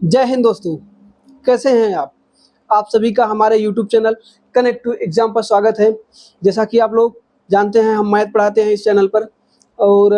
जय हिंद दोस्तों, कैसे हैं आप? आप सभी का हमारे YouTube channel connect to exam पर स्वागत है। जैसा कि आप लोग जानते हैं, हम मैथ पढ़ाते हैं इस चैनल पर और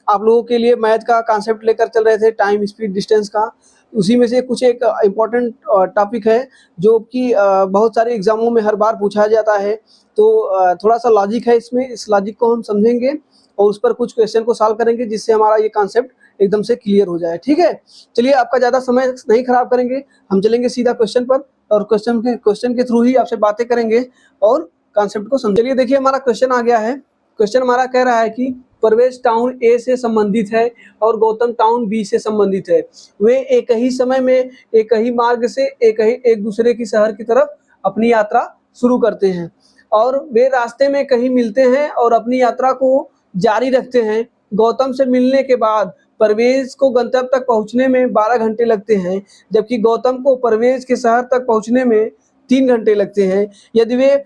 आप लोगों के लिए मैथ का कॉन्सेप्ट लेकर चल रहे थे, टाइम, स्पीड, डिस्टेंस का। उसी में से कुछ एक इम्पोर्टेंट टॉपिक है जो कि बहुत सारे एग्ज़ामों में हर बार पूछा जाता है। तो थोड़ा-सा लॉजिक है इसमें, इस लॉजिक को हम समझेंगे और उस पर कुछ क्वेश्चन को सॉल्व करेंगे, जिससे हमारा ये कॉन्सेप्ट एकदम से क्लियर हो जाए। ठीक है? चलिए, आपका ज़्यादा समय नहीं खराब करेंगे, हम चलेंगे सीधा क्वेश्चन पर और क्वेश्चन के थ्रू ही आपसे बातें करेंगे और कॉन्सेप्ट को समझ। चलिए देखिए, हमारा क्वेश्चन आ गया है। क्वेश्चन हमारा कह रहा है कि परवेश टाउन ए से संबंधित है और गौतम टाउन बी से संबंधित है। वे एक ही समय में एक ही मार्ग से एक दूसरे की शहर की तरफ अपनी यात्रा शुरू करते हैं और वे रास्ते में कहीं मिलते हैं और अपनी यात्रा को जारी रखते हैं। गौतम से मिलने के बाद परवेज को गंतव्य तक पहुंचने में 12 घंटे लगते हैं, जबकि गौतम को परवेज के शहर तक पहुंचने में 3 घंटे लगते हैं। यदि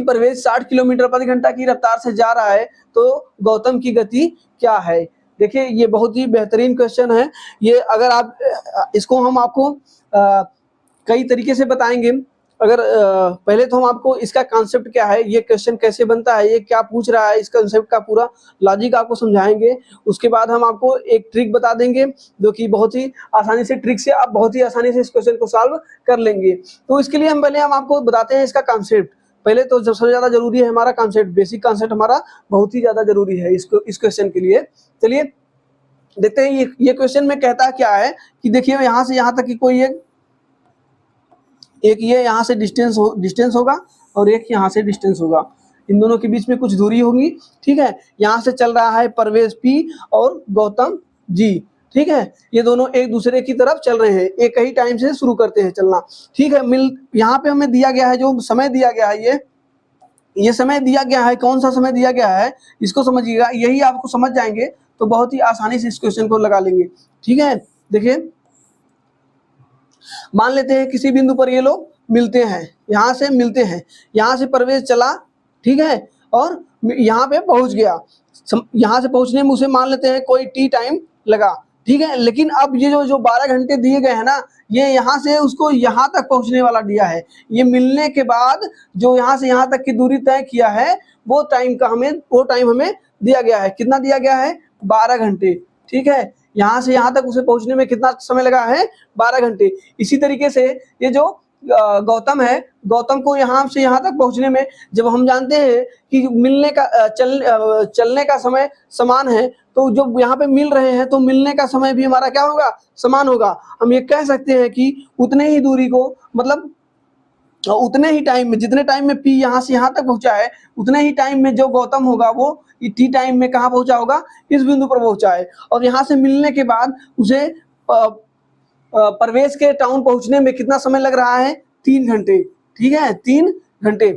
परवेज 60 किलोमीटर प्रति घंटा की रफ्तार से जा रहा है, तो गौतम की गति क्या है? देखिए, ये बहुत ही बेहतरीन क्वेश्चन है। ये अगर आप इसको हम आपको कई तरीके से बताएंगे। अगर पहले तो हम आपको इसका कॉन्सेप्ट क्या है, ये क्वेश्चन कैसे बनता है, ये क्या पूछ रहा है, इस कॉन्सेप्ट का पूरा लॉजिक आपको समझाएंगे। उसके बाद हम आपको एक ट्रिक बता देंगे जो कि बहुत ही आसानी से, ट्रिक से आप बहुत ही आसानी से इस क्वेश्चन को सॉल्व कर लेंगे। तो इसके लिए हम आपको बताते हैं इसका कॉन्सेप्ट। पहले तो सबसे ज़्यादा जरूरी है हमारा कॉन्सेप्ट, बेसिक कॉन्सेप्ट हमारा बहुत ही ज़्यादा जरूरी है इस क्वेश्चन के लिए। चलिए देखते हैं ये क्वेश्चन में कहता क्या है कि देखिए, यहाँ से यहाँ तक की कोई एक ये यहाँ से डिस्टेंस होगा और एक यहाँ से डिस्टेंस होगा। इन दोनों के बीच में कुछ दूरी होगी। ठीक है, यहाँ से चल रहा है परवेश पी और गौतम जी। ठीक है, ये दोनों एक दूसरे की तरफ चल रहे हैं, एक ही टाइम से शुरू करते हैं चलना। ठीक है, यहाँ पे हमें दिया गया है, जो समय दिया गया है, ये समय दिया गया है। कौन सा समय दिया गया है इसको समझिएगा। यही आपको समझ जाएंगे तो बहुत ही आसानी से इस क्वेश्चन को लगा लेंगे। ठीक है, देखिए, मान लेते हैं किसी बिंदु पर ये लोग मिलते हैं, यहाँ से मिलते हैं, यहाँ से परवेश चला, ठीक है, और यहाँ पे पहुंच गया। यहाँ से पहुंचने में उसे मान लेते हैं कोई टी टाइम लगा। ठीक है, लेकिन अब ये जो 12 घंटे दिए गए हैं ना, ये यहाँ से उसको यहाँ तक पहुंचने वाला दिया है। ये मिलने के बाद जो यहाँ से यहाँ तक की दूरी तय किया है, वो टाइम हमें दिया गया है। कितना दिया गया है? 12 घंटे। ठीक है, यहाँ से यहाँ तक उसे पहुंचने में कितना समय लगा है? 12 घंटे। इसी तरीके से ये जो गौतम है, गौतम को यहाँ से यहाँ तक पहुंचने में, जब हम जानते हैं कि मिलने का चलने का समय समान है, तो जब यहाँ पे मिल रहे हैं तो मिलने का समय भी हमारा क्या होगा? समान होगा। हम ये कह सकते हैं कि उतने ही दूरी को, मतलब उतने ही टाइम में, जितने टाइम में पी यहाँ से यहाँ तक पहुंचा है, उतने ही टाइम में जो गौतम होगा वो टी टाइम में कहाँ पहुंचा होगा? इस बिंदु पर पहुंचा है। और यहाँ से मिलने के बाद उसे परवेश के टाउन पहुंचने में कितना समय लग रहा है? 3 घंटे। ठीक है, 3 घंटे।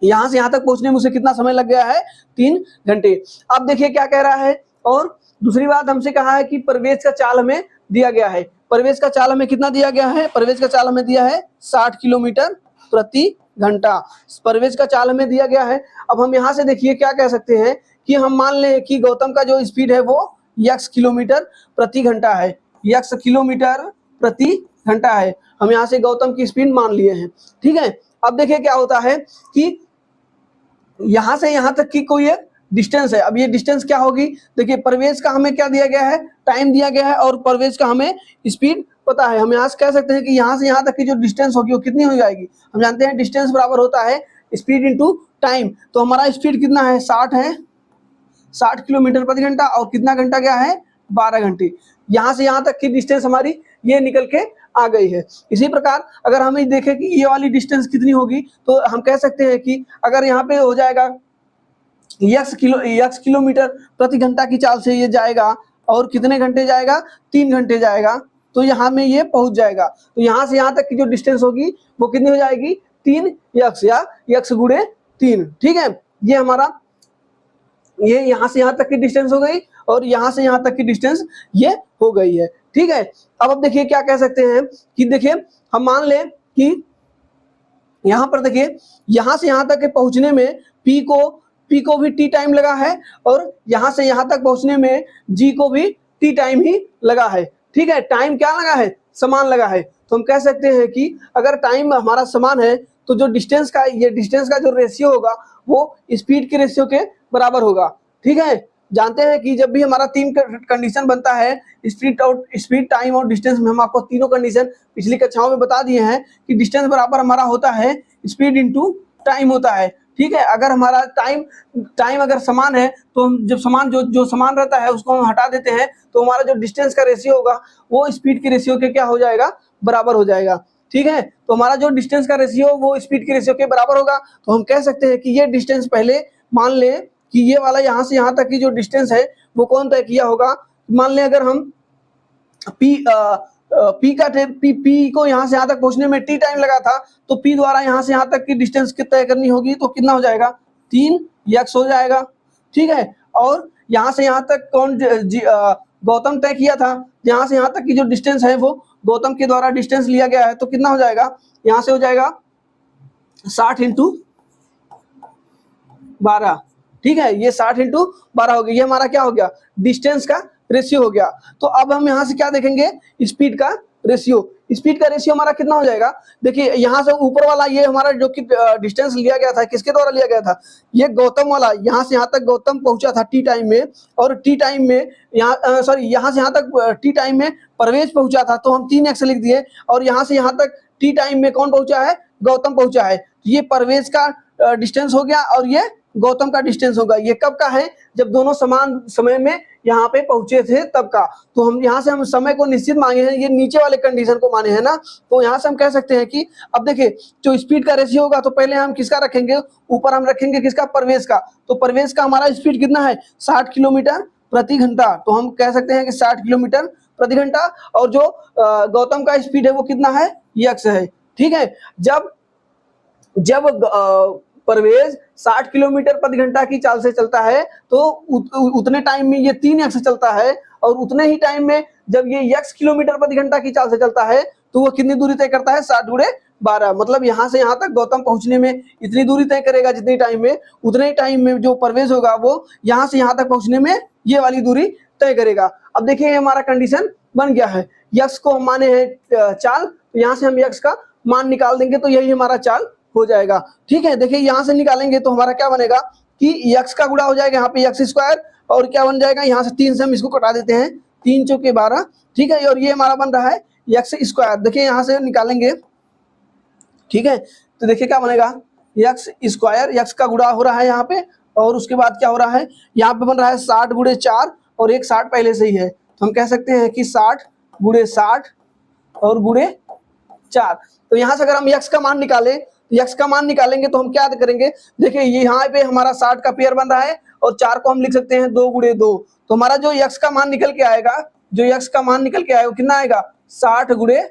यहाँ से यहाँ तक पहुंचने में उसे कितना समय लग गया है? 3 घंटे। अब देखिए क्या कह रहा है। और दूसरी बात हमसे कहा है कि परवेश का चाल हमें दिया गया है। परवेश का चाल हमें कितना दिया गया है? परवेश का चाल हमें दिया है 60 किलोमीटर प्रति घंटा। परवेश का चाल हमें दिया गया है। अब हम यहाँ से देखिए क्या कह सकते हैं कि हम मान लें कि गौतम का जो स्पीड है वो x किलोमीटर प्रति घंटा है। x किलोमीटर प्रति घंटा है। हम यहाँ से गौतम की स्पीड मान लिए हैं। ठीक है, अब देखिए क्या होता है कि यहाँ से यहाँ तक की कोई एक डिस्टेंस है। अब ये डिस्टेंस क्या होगी? देखिए, परवेश का हमें क्या दिया गया है? टाइम दिया गया है और परवेश का हमें स्पीड पता है। हम यहाँ से कह सकते हैं कि यहाँ से यहाँ तक की जो डिस्टेंस होगी वो कितनी हो जाएगी? हम जानते हैं डिस्टेंस बराबर होता है स्पीड इंटू टाइम। तो हमारा स्पीड कितना है? 60 है, 60 किलोमीटर प्रति घंटा। और कितना घंटा क्या है? 12 घंटे। यहाँ से यहाँ तक की डिस्टेंस हमारी ये निकल के आ गई है। इसी प्रकार अगर हमें देखें कि ये वाली डिस्टेंस कितनी होगी, तो हम कह सकते हैं कि अगर यहाँ पे हो जाएगा x किलोमीटर प्रति घंटा की चाल से ये जाएगा और कितने घंटे जाएगा? 3 घंटे जाएगा, तो यहाँ में ये पहुंच जाएगा। तो यहाँ से यहाँ तक की जो डिस्टेंस होगी वो कितनी हो जाएगी? 3x या x गुणे 3। ठीक है, ये हमारा ये यहाँ से यहाँ तक की डिस्टेंस हो गई और यहाँ से यहाँ तक की डिस्टेंस ये हो गई है। ठीक है, अब देखिए क्या कह सकते हैं कि देखिए, हम मान लें कि यहाँ पर देखिए, यहाँ से यहाँ तक के पहुंचने में P P को भी T टाइम लगा है और यहाँ से यहाँ तक पहुँचने में G को भी T टाइम ही लगा है। ठीक है, टाइम क्या लगा है, समान लगा है। तो हम कह सकते हैं कि अगर टाइम हमारा समान है तो जो डिस्टेंस का, ये डिस्टेंस का जो रेशियो होगा वो स्पीड के रेशियो के बराबर होगा। ठीक है, जानते हैं कि जब भी हमारा 3 कंडीशन बनता है, स्पीड, टाइम और डिस्टेंस में, हम आपको तीनों कंडीशन पिछली कक्षाओं में बता दिए हैं कि डिस्टेंस बराबर हमारा होता है स्पीड इनटू टाइम होता है। ठीक है, अगर हमारा टाइम अगर समान है तो हम जब समान जो समान रहता है उसको हम हटा देते हैं तो हमारा जो डिस्टेंस का रेशियो होगा वो स्पीड के रेशियो के क्या हो जाएगा, बराबर हो जाएगा। ठीक है, तो हमारा जो डिस्टेंस का रेशियो वो स्पीड के रेशियो के बराबर होगा। तो हम कह सकते हैं कि ये डिस्टेंस, पहले मान ले कि ये वाला यहाँ से यहाँ तक की जो डिस्टेंस है वो कौन तय किया होगा। मान लें अगर हम P को यहाँ से यहाँ तक पहुँचने में T टाइम लगा था तो P द्वारा यहाँ से यहाँ तक की डिस्टेंस तय करनी होगी तो कितना हो जाएगा, 3x हो जाएगा। ठीक है, और यहाँ से यहाँ तक गौतम तय किया था, यहाँ से यहाँ तक की जो डिस्टेंस है वो गौतम के द्वारा डिस्टेंस लिया गया है तो कितना हो जाएगा, यहाँ से हो जाएगा 60 इंटू 12। ठीक है, ये 60 इंटू 12 हो गया, ये हमारा क्या हो गया, डिस्टेंस का रेशियो हो गया। तो अब हम यहाँ से क्या देखेंगे, स्पीड का रेशियो। स्पीड का रेशियो हमारा कितना हो जाएगा, देखिए यहाँ से ऊपर वाला ये हमारा जो कि डिस्टेंस लिया गया था किसके द्वारा लिया गया था, ये गौतम वाला, यहाँ से यहाँ तक गौतम पहुंचा था टी टाइम में, और टी टाइम में यहाँ यहाँ से यहाँ तक टी टाइम में प्रवेश पहुंचा था तो हम 3x लिख दिए, और यहाँ से यहाँ तक टी टाइम में कौन पहुंचा है, गौतम पहुंचा है। ये प्रवेश का डिस्टेंस हो गया और ये गौतम का डिस्टेंस होगा। ये कब का है, जब दोनों समान समय में यहाँ पे पहुंचे थे तब का। तो हम यहाँ से हम समय को निश्चित मांगे हैं, ये नीचे वाले कंडीशन को माने हैं ना, तो यहाँ से हम कह सकते हैं कि अब देखिए जो स्पीड का रेशियो होगा तो पहले हम किसका रखेंगे, ऊपर हम रखेंगे किसका, प्रवेश का। तो प्रवेश का हमारा स्पीड कितना है, 60 किलोमीटर प्रति घंटा। तो हम कह सकते हैं कि 60 किलोमीटर प्रति घंटा, और जो गौतम का स्पीड है वो कितना है, x है। ठीक है, जब प्रवेश 60 किलोमीटर प्रति घंटा की चाल से चलता है तो उतने टाइम में ये 3x चलता है, और उतने ही टाइम में जब ये x किलोमीटर प्रति घंटा की चाल से चलता है तो वो कितनी दूरी तय करता है, 60 गुणे 12। मतलब यहाँ से यहाँ तक गौतम पहुंचने में इतनी दूरी तय करेगा जितनी टाइम में, उतने टाइम में जो प्रवेश होगा वो यहाँ से यहाँ तक पहुंचने में ये वाली दूरी तय करेगा। अब देखिए हमारा कंडीशन बन गया है, x को हम माने हैं चाल, तो यहाँ से हम x का मान निकाल देंगे तो यही हमारा चाल हो जाएगा। ठीक है, देखिए यहाँ से निकालेंगे तो हमारा क्या बनेगा कि x का गुणा हो जाएगा यहाँ पे x स्क्वायर, और क्या बन जाएगा, यहाँ से 3 से हम इसको कटा देते हैं, 3 चौके 12। ठीक है, और ये हमारा बन रहा है x स्क्वायर। देखिए यहाँ से निकालेंगे, ठीक है, तो देखिए क्या बनेगा, x स्क्वायर, x का गुणा हो रहा है यहाँ पे, और उसके बाद क्या हो रहा है, यहाँ पे बन रहा है 60 गुणे 4, और एक 60 पहले से ही है तो हम कह सकते हैं कि 60 गुणे 60 और गुणे 4। तो यहाँ से अगर हम x का मान निकालें, x का मान निकालेंगे तो हम क्या करेंगे, देखिए यहाँ पे हमारा 60 का पेयर बन रहा है और 4 को हम लिख सकते हैं 2 गुणे 2। तो हमारा जो x का मान निकल के आएगा, जो x का मान निकल के आएगा वो कितना आएगा, 60 गुणे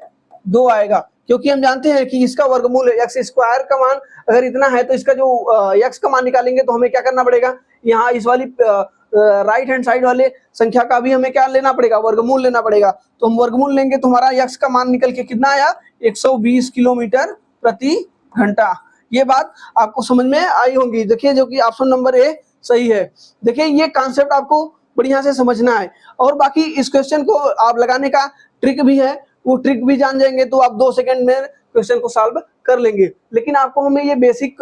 2 आएगा, क्योंकि हम जानते हैं कि इसका वर्गमूल x स्क्वायर का मान अगर इतना है तो इसका जो x का मान निकालेंगे तो हमें क्या करना पड़ेगा, यहाँ इस वाली राइट हैंड साइड वाले संख्या का भी हमें क्या लेना पड़ेगा, वर्गमूल लेना पड़ेगा। तो हम वर्गमूल लेंगे तो हमारा x का मान निकल के कितना आया, 120 किलोमीटर प्रति घंटा। ये बात आपको समझ में आई होगी। देखिए जो कि ऑप्शन नंबर ए सही है। देखिए ये कॉन्सेप्ट आपको बढ़िया से समझना है, और बाकी इस क्वेश्चन को आप लगाने का ट्रिक भी है, वो ट्रिक भी जान जाएंगे तो आप 2 सेकंड में क्वेश्चन को सॉल्व कर लेंगे। लेकिन आपको हमें ये बेसिक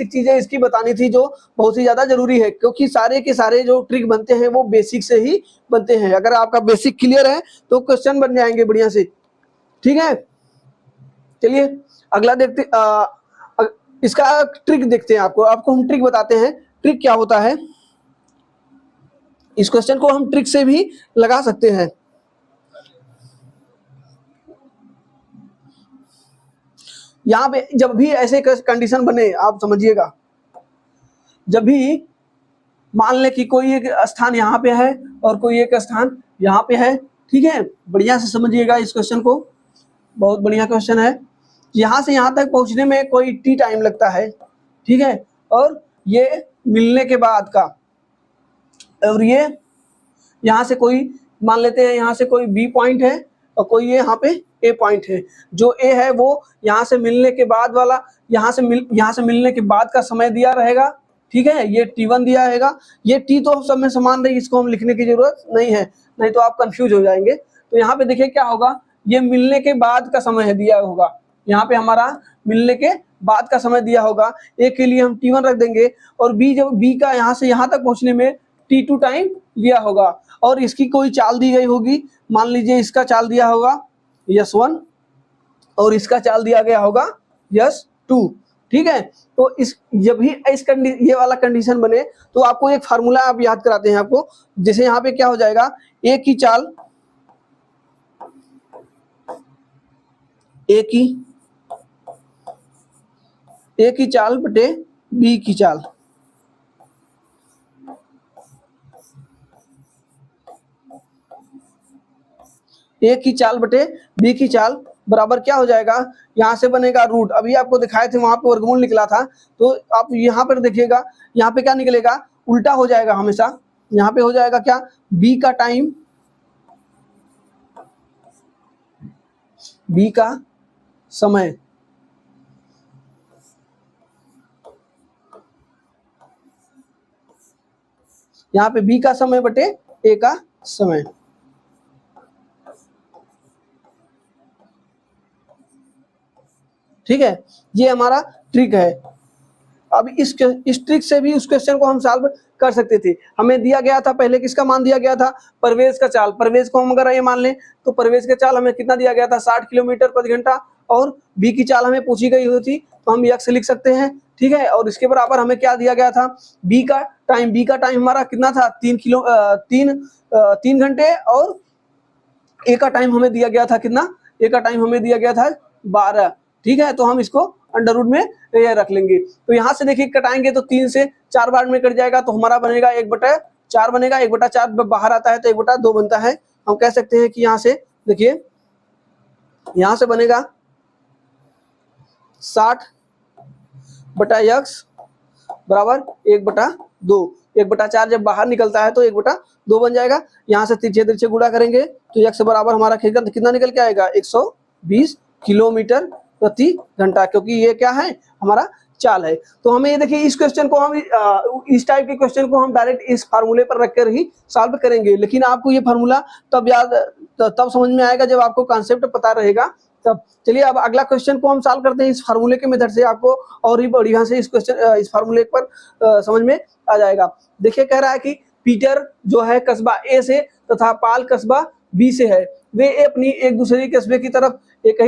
चीजें इसकी बतानी थी जो बहुत ही ज्यादा जरूरी है, क्योंकि सारे के सारे जो ट्रिक बनते हैं वो बेसिक से ही बनते हैं। अगर आपका बेसिक क्लियर है तो क्वेश्चन बन जाएंगे बढ़िया से। ठीक है, चलिए अगला देखते, इसका ट्रिक देखते हैं। आपको हम ट्रिक बताते हैं, ट्रिक क्या होता है। इस क्वेश्चन को हम ट्रिक से भी लगा सकते हैं। यहाँ पे जब भी ऐसे कंडीशन बने, आप समझिएगा, जब भी मान ले कि कोई एक स्थान यहाँ पे है और कोई एक स्थान यहाँ पे है, ठीक है, बढ़िया से समझिएगा इस क्वेश्चन को, बहुत बढ़िया क्वेश्चन है। यहाँ से यहाँ तक पहुँचने में कोई टी टाइम लगता है, ठीक है, और ये मिलने के बाद का, और ये यहाँ से कोई मान लेते हैं यहाँ से कोई बी पॉइंट है और कोई ये यहाँ पे ए पॉइंट है। जो ए है वो यहाँ से मिलने के बाद वाला, यहाँ से मिलने के बाद का समय दिया रहेगा, ठीक है, ये T1 दिया हैगा, ये T तो सब में समान रही, इसको हम लिखने की जरूरत नहीं है, नहीं तो आप कंफ्यूज हो जाएंगे। तो यहाँ पे देखिए क्या होगा, ये मिलने के बाद का समय है दिया होगा, यहाँ पे हमारा मिलने के बाद का समय दिया होगा। ए के लिए हम T1 रख देंगे, और बी जब बी का यहाँ से यहाँ तक पहुँचने में T2 टाइम लिया होगा, और इसकी कोई चाल दी गई होगी, मान लीजिए इसका चाल दिया होगा S1 और इसका चाल दिया गया होगा S2, ठीक है। तो इस जब भी ये वाला कंडीशन बने तो आपको एक फार्मूला आप याद कराते हैं आपको, जैसे यहाँ पे क्या हो जाएगा, ए की चाल ए की चाल बटे बी की चाल, ए की चाल बटे बी की चाल बराबर क्या हो जाएगा, यहाँ से बनेगा रूट, अभी आपको दिखाए थे वहां पे वर्गमूल निकला था, तो आप यहाँ पर देखिएगा, यहाँ पे क्या निकलेगा, उल्टा हो जाएगा हमेशा, यहाँ पे हो जाएगा क्या, बी का टाइम, बी का समय, यहाँ पे बी का समय बटे ए का समय, ठीक है। ये हमारा ट्रिक है। अब इस ट्रिक से भी उस क्वेश्चन को हम सॉल्व कर सकते थे। हमें दिया गया था पहले, किसका मान दिया गया था, प्रवेश का चाल, प्रवेश को हम अगर ये मान लें तो प्रवेश का चाल हमें कितना दिया गया था, 60 किलोमीटर प्रति घंटा, और बी की चाल हमें पूछी गई हुई थी तो हम x लिख सकते हैं, ठीक है। और इसके बराबर हमें क्या दिया गया था, बी का टाइम हमारा कितना था, 3 घंटे, और ए का टाइम हमें दिया गया था कितना, ए का टाइम हमें दिया गया था 12, ठीक है। तो हम इसको अंडर रूट में ये रख लेंगे। तो यहाँ से देखिए कटाएंगे तो 3 से 4 बार में कट जाएगा, तो हमारा बनेगा 1/4 बनेगा, 1/4 बाहर आता है तो 1/2 बनता है। हम कह सकते हैं कि यहाँ से देखिए, यहाँ से बनेगा 60/x बराबर 1/2, 1/4 जब बाहर निकलता है तो 1/2 बन जाएगा। यहाँ से तिरछे गुणा करेंगे तो x बराबर हमारा कितना निकल के आएगा, 120 किलोमीटर प्रति घंटा, क्योंकि ये क्या है, हमारा चाल है। तो हमें ये देखिए, इस क्वेश्चन को हम इस टाइप के क्वेश्चन को हम डायरेक्ट इस फार्मूले पर रखकर ही सॉल्व करेंगे, लेकिन आपको ये फार्मूला तब समझ में आएगा जब आपको कॉन्सेप्ट पता रहेगा तब। चलिए अब अगला क्वेश्चन को हम सॉल्व करते हैं इस फार्मूले के मेथड से, आपको और ही बढ़िया से इस फार्मूले पर समझ में आ जाएगा। देखिए कह रहा है कि पीटर जो है कस्बा ए से तथा पाल कस्बा बी से है, वे अपनी एक दूसरे कस्बे की तरफ एक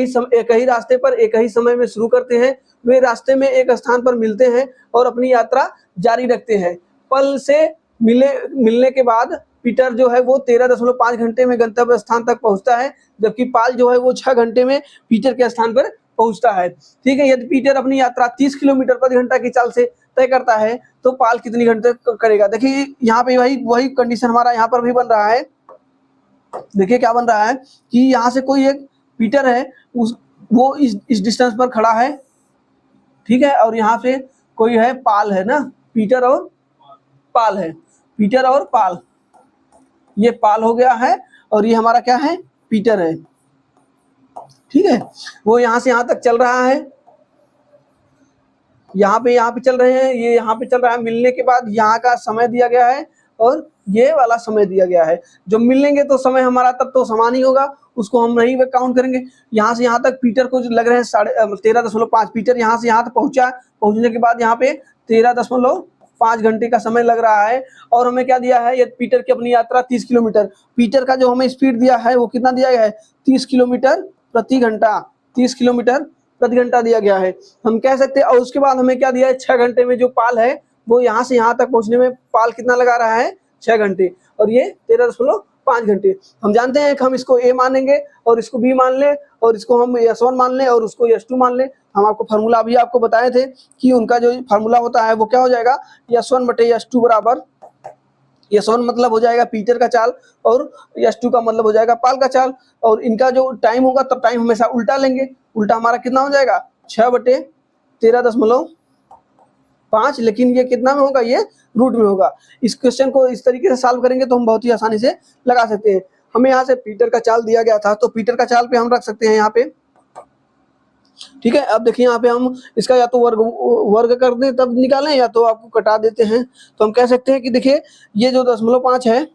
ही रास्ते पर एक ही समय में शुरू करते हैं। वे रास्ते में एक स्थान पर मिलते हैं और अपनी यात्रा जारी रखते हैं। पल से मिलने के बाद पीटर जो है वो 13.5 घंटे में गंतव्य स्थान तक पहुंचता है, जबकि पाल जो है वो 6 घंटे में पीटर के स्थान पर पहुंचता है, ठीक है। यदि पीटर अपनी यात्रा 30 किलोमीटर प्रति घंटा की चाल से तय करता है तो पाल कितनी घंटे करेगा। देखिए यहाँ पे वही कंडीशन हमारा यहाँ पर भी बन रहा है। देखिए क्या बन रहा है कि यहाँ से कोई एक पीटर है, वो इस डिस्टेंस पर खड़ा है, ठीक है, और यहाँ से कोई है पाल है ना, पीटर और पाल है, पीटर और पाल, ये पाल हो गया है और ये हमारा क्या है, पीटर है, ठीक है। वो यहाँ से यहाँ तक चल रहा है, यहाँ पे चल रहे हैं, ये यहाँ पे चल रहा है। मिलने के बाद यहाँ का समय दिया गया है और ये वाला समय दिया गया है। जब मिलेंगे तो समय हमारा तब तो समान ही होगा, उसको हम नहीं काउंट करेंगे। यहाँ से यहाँ तक पीटर को जो लग रहे हैं 13.5, पीटर यहाँ से यहाँ तक पहुंचने के बाद यहाँ पे 13.5 घंटे का समय लग रहा है। और हमें क्या दिया है, ये पीटर की अपनी यात्रा 30 किलोमीटर, पीटर का जो हमें स्पीड दिया है वो कितना दिया गया है, 30 किलोमीटर प्रति घंटा, 30 किलोमीटर प्रति घंटा दिया गया है, हम कह सकते हैं। और उसके बाद हमें क्या दिया है, 6 घंटे में जो पाल है वो यहाँ से यहाँ तक पहुंचने में पाल कितना लगा रहा है, 6 घंटे, और ये 13.5 घंटे। हम जानते हैं कि हम इसको ए मानेंगे और इसको बी मान लें और इसको हम S1 मान लें और उसको S2 मान लें। हम आपको फार्मूला अभी आपको बताए थे कि उनका जो फार्मूला होता है वो क्या हो जाएगा, S1 बटे S2 बराबर, S1 मतलब हो जाएगा पीटर का चाल और S2 का मतलब हो जाएगा पाल का चाल। और इनका जो टाइम होगा तब टाइम हमेशा उल्टा लेंगे, उल्टा हमारा कितना हो जाएगा, 6/13.5, लेकिन ये कितना में होगा, ये रूट में होगा। इस क्वेश्चन को इस तरीके से सॉल्व करेंगे तो हम बहुत ही आसानी से लगा सकते हैं। हमें यहाँ से पीटर का चाल दिया गया था तो पीटर का चाल पे हम रख सकते हैं यहाँ पे ठीक है। अब देखिए यहाँ पे हम इसका या तो वर्ग कर दें तब निकालें, या तो आपको कटा देते हैं। तो हम कह सकते हैं कि देखिए ये जो 0.5 है,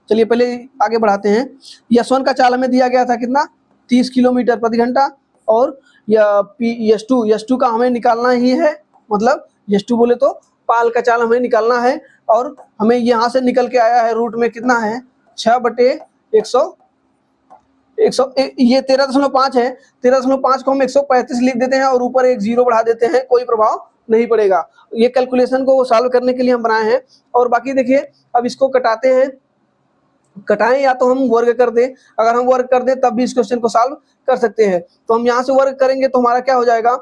चलिए पहले आगे बढ़ाते हैं। यस1 का चाल हमें दिया गया था कितना, 30 किलोमीटर प्रति घंटा, और यस2 का हमें निकालना ही है, मतलब यस2 बोले तो पाल का चाल हमें निकालना है, और हमें यहाँ से निकल के आया है रूट में कितना है 6/100, ये 13.5 है। 13.5 को हम 135 लिख देते हैं और ऊपर एक 0 बढ़ा देते हैं, कोई प्रभाव नहीं पड़ेगा। ये कैलकुलेशन को सॉल्व करने के लिए हम बनाए हैं। और बाकी देखिए अब इसको कटाते हैं, कटाएं या तो हम वर्ग कर दें, अगर हम वर्ग कर दें तब भी इस क्वेश्चन को सॉल्व कर सकते हैं। तो हम यहाँ से वर्ग करेंगे तो हमारा क्या हो जाएगा,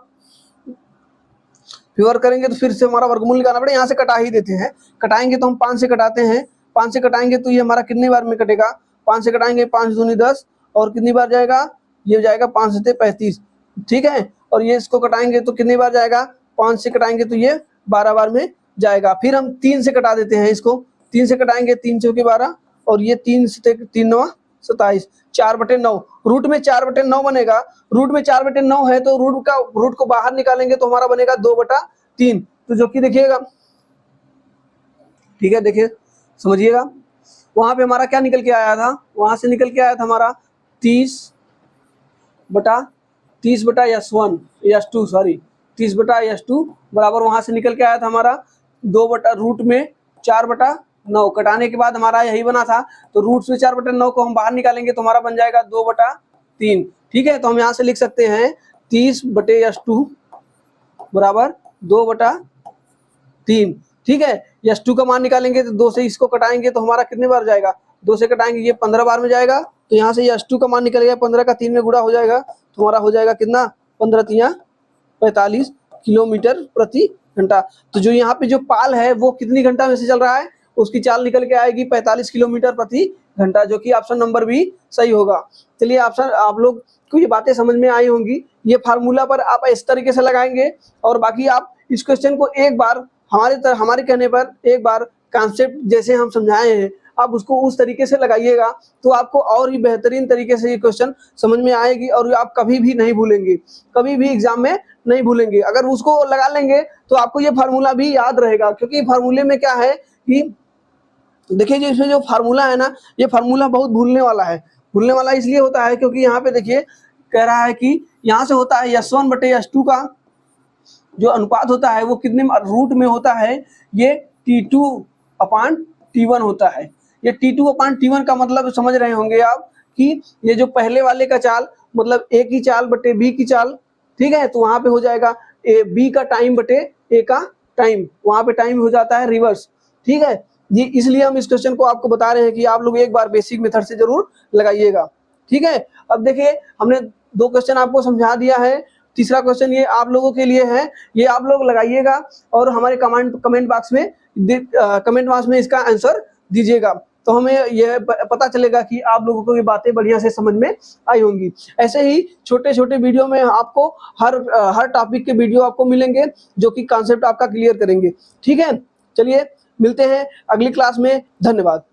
फिर वर्ग करेंगे तो फिर से हमारा वर्गमूल निकालना पड़ेगा, यहाँ से कटा ही देते हैं। कटाएंगे तो हम 5 से कटाते हैं, 5 से कटाएंगे तो ये हमारा कितनी बार में कटेगा, 5 से कटाएंगे 5 दूनी 10, और कितनी बार जाएगा, ये जाएगा 5 से 35, ठीक है। और ये इसको कटाएंगे तो कितनी बार जाएगा, 5 से कटाएंगे तो ये 12 बार में जाएगा। फिर हम 3 से कटा देते हैं इसको, 3 से कटाएंगे 3 चौके 12, और ये 3 से 3 9 27, 4/9, रूट में 4/9 बनेगा। रूट में 4/9 है तो रूट को बाहर निकालेंगे तो हमारा बनेगा 2/3, तो जो कि देखिएगा, ठीक है, देखिए समझिएगा, वहां पे हमारा क्या निकल के आया था, वहां से निकल के आया था हमारा 30/यस2 सॉरी 30/यस2 बराबर, वहां से निकल के आया था हमारा 2/रूट में 4/9, कटाने के बाद हमारा यही बना था। तो रूट से 4/9 को हम बाहर निकालेंगे तो हमारा बन जाएगा 2/3, ठीक है। तो हम यहाँ से लिख सकते हैं 30/यस2 बराबर 2/3, ठीक है। यस2 का मान निकालेंगे तो 2 से इसको कटाएंगे तो हमारा कितने बार जाएगा, 2 से कटाएंगे ये 15 बार में जाएगा। तो यहाँ से यस2 का मान निकलेगा, 15 का 3 में गुणा हो जाएगा तो हमारा हो जाएगा कितना, 15×3 45 किलोमीटर प्रति घंटा। तो जो यहाँ पे जो पाल है वो कितनी घंटा में से चल रहा है, उसकी चाल निकल के आएगी 45 किलोमीटर प्रति घंटा, जो कि ऑप्शन नंबर भी सही होगा। चलिए आप लोग को ये बातें समझ में आई होंगी। ये फार्मूला पर आप इस तरीके से लगाएंगे, और बाकी आप इस क्वेश्चन को एक बार हमारे कहने पर एक बार कॉन्सेप्ट जैसे हम समझाए हैं आप उसको उस तरीके से लगाइएगा, तो आपको और ही बेहतरीन तरीके से ये क्वेश्चन समझ में आएगी, और आप कभी भी नहीं भूलेंगे, कभी भी एग्जाम में नहीं भूलेंगे। अगर उसको लगा लेंगे तो आपको ये फार्मूला भी याद रहेगा, क्योंकि फार्मूले में क्या है कि देखिए जो इसमें जो फार्मूला है ना, ये फार्मूला बहुत भूलने वाला है। भूलने वाला इसलिए होता है क्योंकि यहाँ पे देखिए कह रहा है कि यहाँ से होता है यस1/यस2 का जो अनुपात होता है वो कितने रूट में होता है, ये T2/T1 होता है। ये T2/T1 का मतलब समझ रहे होंगे आप कि ये जो पहले वाले का चाल मतलब A की चाल बटे B की चाल, ठीक है। तो वहां पे हो जाएगा B का टाइम बटे A का टाइम, वहां पे टाइम हो जाता है रिवर्स, ठीक है जी। इसलिए हम इस क्वेश्चन को आपको बता रहे हैं कि आप लोग एक बार बेसिक मेथड से जरूर लगाइएगा, ठीक है। अब देखिए हमने 2 क्वेश्चन आपको समझा दिया है, तीसरा क्वेश्चन ये आप लोगों के लिए है, ये आप लोग लगाइएगा और हमारे कमेंट बॉक्स में इसका आंसर दीजिएगा, तो हमें यह पता चलेगा कि आप लोगों को ये बातें बढ़िया से समझ में आई होंगी। ऐसे ही छोटे छोटे वीडियो में आपको हर टॉपिक के वीडियो आपको मिलेंगे जो कि कॉन्सेप्ट आपका क्लियर करेंगे, ठीक है। चलिए मिलते हैं अगली क्लास में, धन्यवाद।